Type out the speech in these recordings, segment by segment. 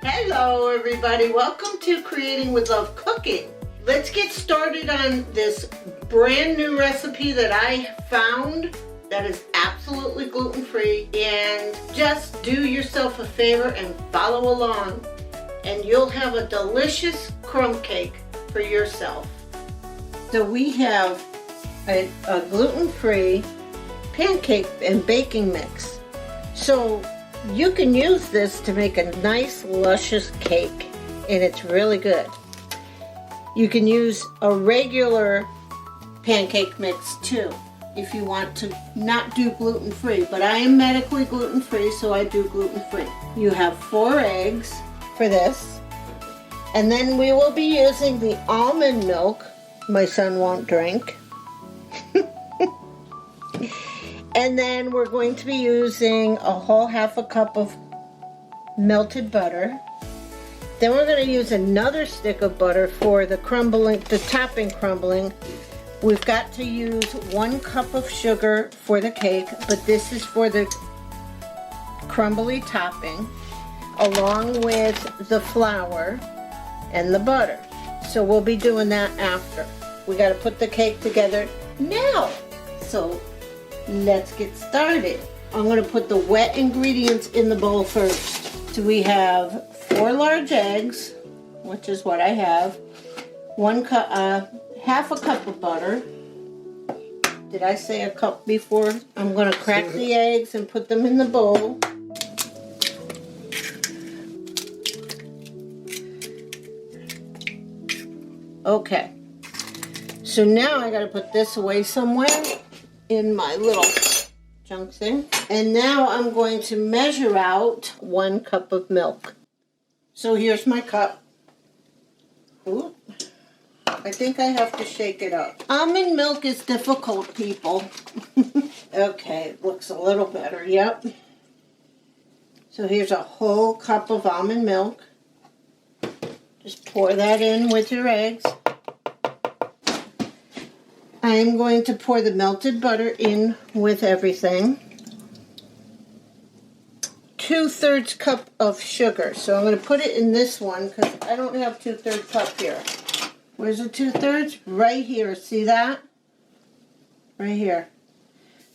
Hello everybody, welcome to Creating with Love Cooking. Let's get started on this brand new recipe that I found that is absolutely gluten-free, and just do yourself a favor and follow along and you'll have a delicious crumb cake for yourself. So we have a gluten-free pancake and baking mix. So you can use this to make a nice luscious cake, and it's really good. You can use a regular pancake mix too if you want to not do gluten-free, but I am medically gluten-free, so I do gluten-free. You have 4 eggs for this, and then we will be using the almond milk my son won't drink. And then we're going to be using a whole half a cup of melted butter. Then we're going to use another stick of butter for the crumbling, the topping crumbling. We've got to use 1 cup of sugar for the cake, but this is for the crumbly topping, along with the flour and the butter. So we'll be doing that after. We got to put the cake together now. So let's get started. I'm going to put the wet ingredients in the bowl first. So we have 4 large eggs, which is what I have. 1 cup, half a cup of butter. Did I say a cup before? I'm going to crack the eggs and put them in the bowl. Okay. So now I got to put this away somewhere in my little junk thing. And now I'm going to measure out 1 cup of milk. So here's my cup. Ooh, I think I have to shake it up. Almond milk is difficult, people. Okay, looks a little better, yep. So here's a whole cup of almond milk. Just pour that in with your eggs. I'm going to pour the melted butter in with everything. 2/3 cup of sugar. So I'm going to put it in this one because I don't have 2/3 cup here. Where's the 2/3? Right here. See that? Right here.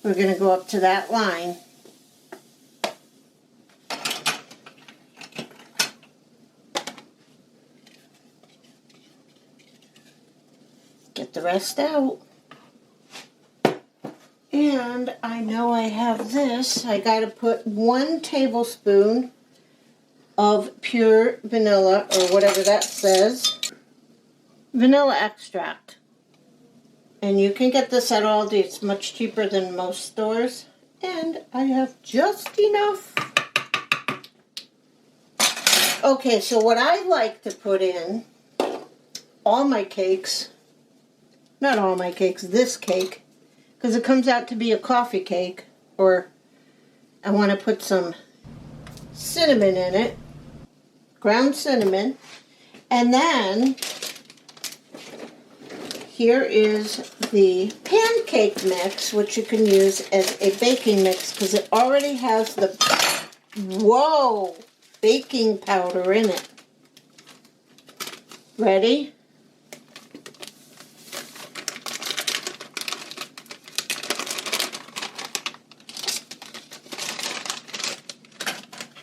We're going to go up to that line. Get the rest out. And I know I have this. I got to put 1 tablespoon of pure vanilla, or whatever that says. Vanilla extract. And you can get this at Aldi. It's much cheaper than most stores. And I have just enough. Okay, so what I like to put in all my cakes, not all my cakes, this cake, because it comes out to be a coffee cake, or I want to put some cinnamon in it, ground cinnamon, and then here is the pancake mix, which you can use as a baking mix because it already has the, whoa, baking powder in it. Ready?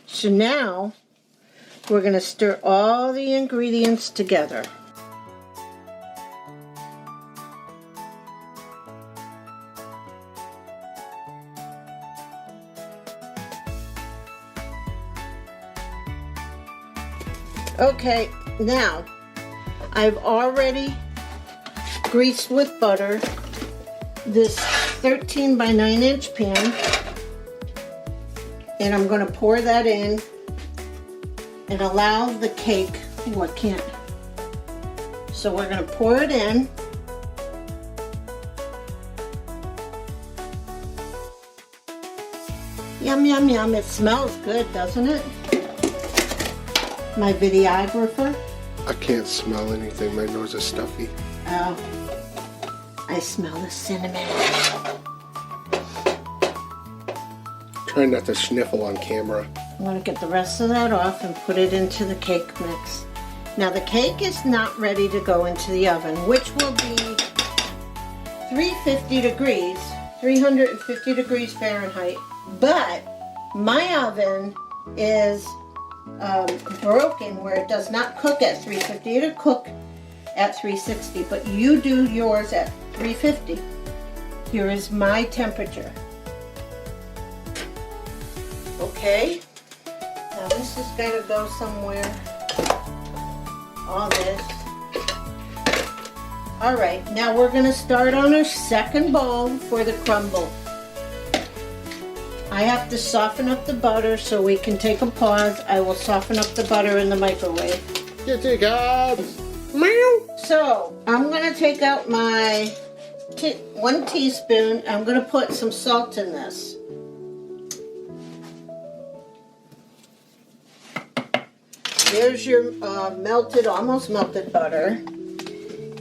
So now, we're going to stir all the ingredients together. Okay, now, I've already greased with butter this 13 by 9 inch pan. And I'm going to pour that in and allow the cake, oh, I can't. So we're going to pour it in. Yum, yum, yum. It smells good, doesn't it? My videographer. I can't smell anything. My nose is stuffy. Oh, I smell the cinnamon. Try not to sniffle on camera. I'm going to get the rest of that off and put it into the cake mix. Now the cake is not ready to go into the oven, which will be 350 degrees, 350 degrees Fahrenheit. But my oven is broken where it does not cook at 350. It'll cook at 360, but you do yours at 350. Here is my temperature. Okay, now this is going to go somewhere. All this. All right, now we're going to start on our second bowl for the crumble. I have to soften up the butter, so we can take a pause. I will soften up the butter in the microwave. Get it, guys. So I'm going to take out my 1 teaspoon. I'm going to put some salt in this. Here's your melted, almost melted butter.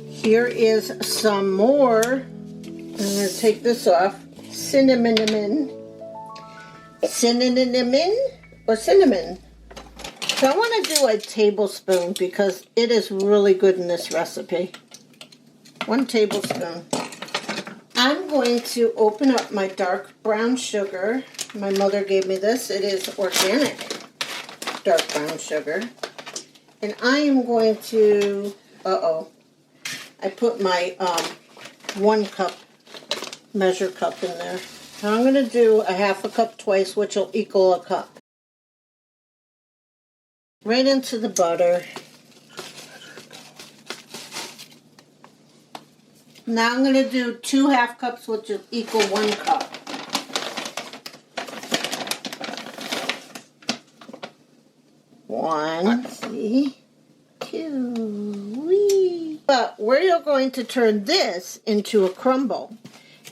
Here is some more. I'm going to take this off. Cinnamon or cinnamon. So I want to do a tablespoon because it is really good in this recipe. 1 tablespoon. I'm going to open up my dark brown sugar. My mother gave me this. It is organic dark brown sugar. And I am going to, I put my 1 cup measure cup in there. Now I'm going to do a 1/2 cup twice, which will equal a cup. Right into the butter. Now I'm going to do 2 1/2 cups, which will equal 1 cup. One, see, 2, wee. But we're going to turn this into a crumble.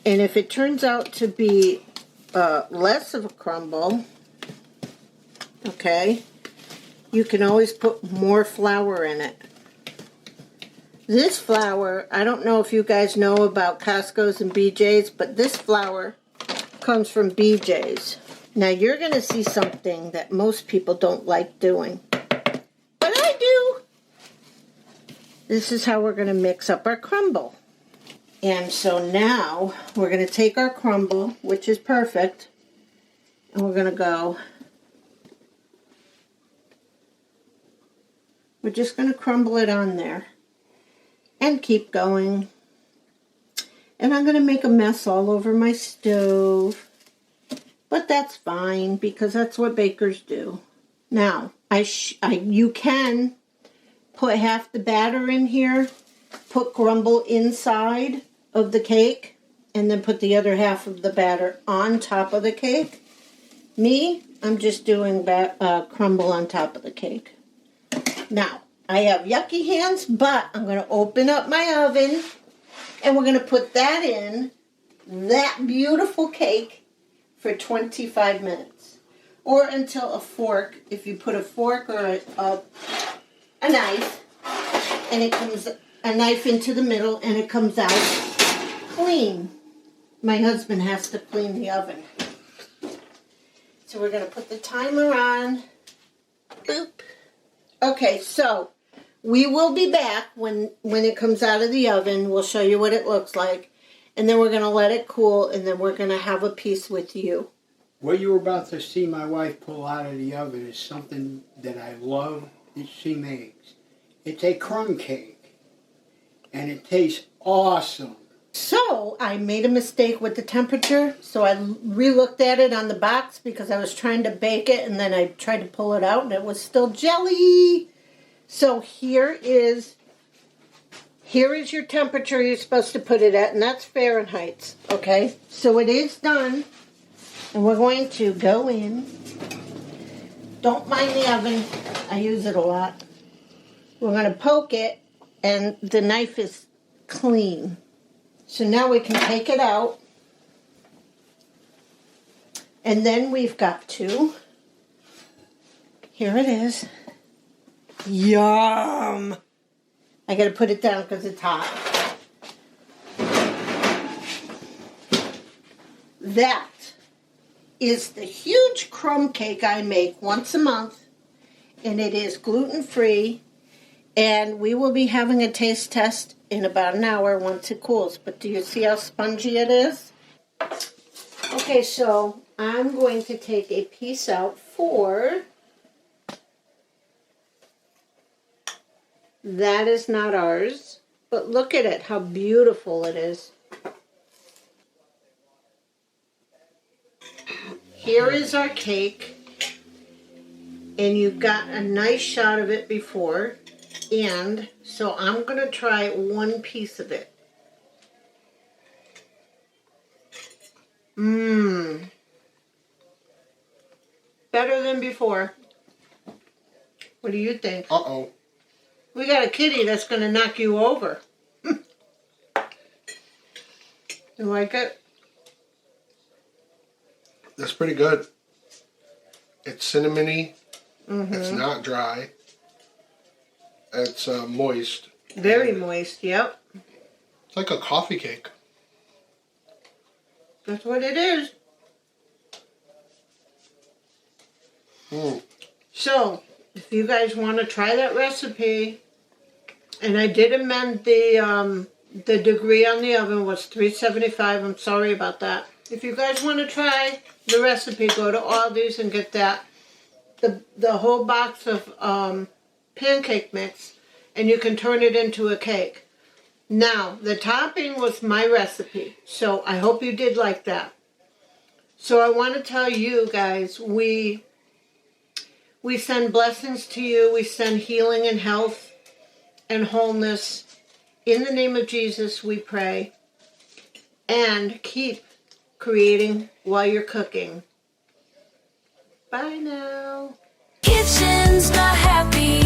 And if it turns out to be less of a crumble, okay, you can always put more flour in it. This flour, I don't know if you guys know about Costco's and BJ's, but this flour comes from BJ's. Now you're going to see something that most people don't like doing, but I do. This is how we're going to mix up our crumble. And so now we're going to take our crumble, which is perfect, and we're going to go. We're just going to crumble it on there and keep going. And I'm going to make a mess all over my stove. But that's fine because that's what bakers do. Now, you can put half the batter in here, put crumble inside of the cake, and then put the other half of the batter on top of the cake. Me, I'm just doing crumble on top of the cake. Now, I have yucky hands, but I'm going to open up my oven, and we're going to put that in, that beautiful cake, for 25 minutes. Or until a fork, if you put a fork or a knife, and it comes, a knife into the middle, and it comes out clean. My husband has to clean the oven. So we're going to put the timer on. Boop. Okay, so we will be back when it comes out of the oven. We'll show you what it looks like. And then we're going to let it cool, and then we're going to have a piece with you. What you were about to see my wife pull out of the oven is something that I love that she makes. It's a crumb cake, and it tastes awesome. So I made a mistake with the temperature, so I re-looked at it on the box because I was trying to bake it, and then I tried to pull it out, and it was still jelly. So here is your temperature you're supposed to put it at, and that's Fahrenheit, okay? So it is done, and we're going to go in. Don't mind the oven. I use it a lot. We're going to poke it, and the knife is clean. So now we can take it out. And then we've got to, here it is. Yum! I gotta put it down because it's hot. That is the huge crumb cake I make once a month, and it is gluten-free, and we will be having a taste test in about an hour once it cools. But do you see how spongy it is? Okay, so I'm going to take a piece out for... That is not ours, but look at it, how beautiful it is. Here is our cake, and you've got a nice shot of it before, and so I'm going to try one piece of it. Better than before. What do you think? Uh-oh. We got a kitty that's going to knock you over. You like it? That's pretty good. It's cinnamony. It's not dry. It's moist. Very moist, yep. It's like a coffee cake. That's what it is. So, if you guys want to try that recipe, and I did amend the degree on the oven was 375. I'm sorry about that. If you guys want to try the recipe, go to Aldi's and get that the whole box of pancake mix, and you can turn it into a cake. Now, the topping was my recipe, so I hope you did like that. So I want to tell you guys, we send blessings to you. We send healing and health and wholeness. In the name of Jesus, we pray. And keep creating while you're cooking. Bye now. Kitchen's not happy